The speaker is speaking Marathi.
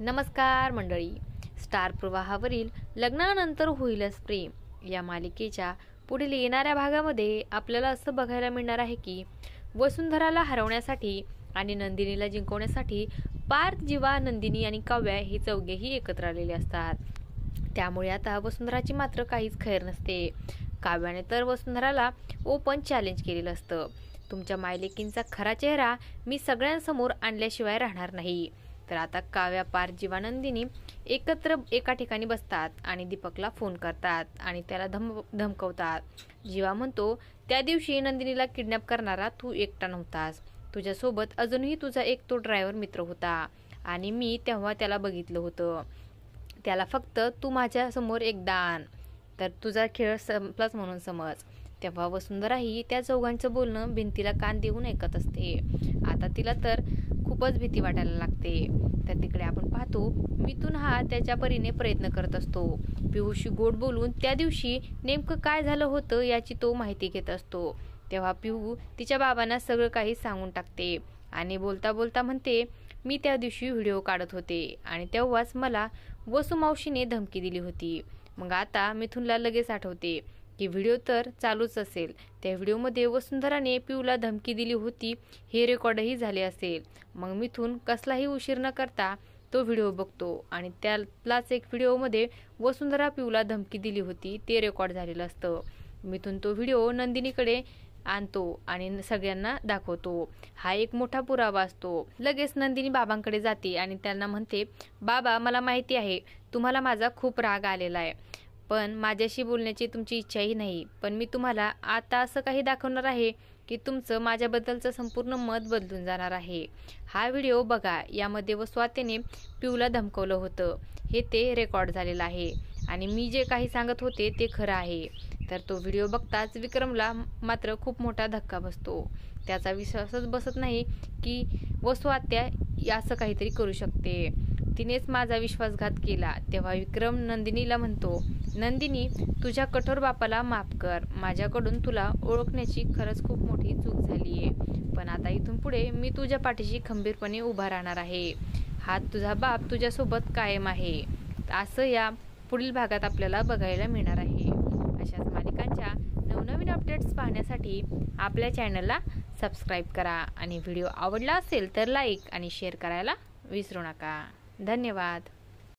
नमस्कार मंडळी. स्टार प्रवाहावरील लग्नानंतर होईलच प्रेम या मालिकेच्या पुढील येणाऱ्या भागामध्ये आपल्याला असं बघायला मिळणार आहे की वसुंधराला हरवण्यासाठी आणि नंदिनीला जिंकवण्यासाठी पार्थ, जीवा, नंदिनी आणि काव्या हे चौघेही एकत्र आलेले असतात. त्यामुळे आता वसुंधराची मात्र काहीच खैर नसते. काव्याने तर वसुंधराला ओपन चॅलेंज केलेलं असतं. तुमच्या मायलेकींचा खरा चेहरा मी सगळ्यांसमोर आणल्याशिवाय राहणार नाही. तर आता काव्या, पार्थ, जीवा, नंदिनी एकत्र एका ठिकाणी बसतात आणि दीपकला फोन करतात आणि त्याला धमकवतात. जीवा म्हणतो, त्या दिवशी नंदिनीला किडनॅप करणारा तू एकटा नव्हतास. तुझ्यासोबत अजूनही तुझा एक तो ड्रायव्हर मित्र होता आणि मी तेव्हा त्याला बघितलं होतं. त्याला फक्त तू माझ्या समोर एकदा आण तर तुझा खेळ संपलाच म्हणून समज. तेव्हा वसुंधराही त्या चौघांचं बोलणं भिंतीला कान देऊन ऐकत असते. आता तिला तर खूपच भीती वाटायला लागते. तर तिकडे आपण पाहतो मिथुन हा त्याच्या परीने प्रयत्न करत असतो. पिहूशी गोड बोलून त्या दिवशी नेमकं काय झालं होतं याची तो माहिती घेत असतो. तेव्हा पिहू तिच्या बाबांना सगळं काही सांगून टाकते आणि बोलता बोलता म्हणते, मी त्या दिवशी व्हिडिओ काढत होते आणि तेव्हाच मला वसु मावशीने धमकी दिली होती. मग आता मिथुनला लगेच आठवते की व्हिडिओ तर चालूच असेल. त्या व्हिडिओमध्ये वसुंधराने पिऊला धमकी दिली होती हे रेकॉर्डही झाले असेल. मग मिथुन कसलाही उशीर न करता तो व्हिडिओ बघतो आणि त्यालाच एक व्हिडिओमध्ये वसुंधरा पिऊला धमकी दिली होती ते रेकॉर्ड झालेलं असतं. मिथुन तो व्हिडिओ नंदिनीकडे आणतो आणि सगळ्यांना दाखवतो. हा एक मोठा पुरावा असतो. लगेच नंदिनी बाबांकडे जाते आणि त्यांना म्हणते, बाबा मला माहिती आहे तुम्हाला माझा खूप राग आलेला आहे, पण माझ्याशी बोलण्याची तुमची इच्छाही नाही. पण मी तुम्हाला आता असं काही दाखवणार आहे की तुमचं माझ्याबद्दलचं संपूर्ण मत बदलून जाणार आहे. हा व्हिडिओ बघा. यामध्ये स्वातीने पिऊला धमकवलं होतं हे ते रेकॉर्ड झालेलं आहे आणि मी जे काही सांगत होते ते खरं आहे. तर तो व्हिडिओ बघताच विक्रमला मात्र खूप मोठा धक्का बसतो. त्याचा विश्वासच बसत नाही की आत्या असं काहीतरी करू शकते. तिनेच माझा विश्वासघात केला. तेव्हा विक्रम नंदिनीला म्हणतो, नंदिनी तुझ्या कठोर बापाला माफ कर. माझ्याकडून तुला ओळखण्याची खरंच खूप मोठी चूक झालीये. पण आता इथून पुढे मी तुझ्या पाठीशी खंबीरपणे उभा राहणार आहे. हा तुझा बाप तुझ्यासोबत कायम आहे. असं या पुढील भागात आपल्याला बघायला मिळणार आहे. अशाच मालिकांच्या नवनवीन अपडेट्स पाहण्यासाठी आपल्या चॅनलला सबस्क्राईब करा आणि व्हिडिओ आवडला असेल तर लाईक आणि शेअर करायला विसरू नका. धन्यवाद.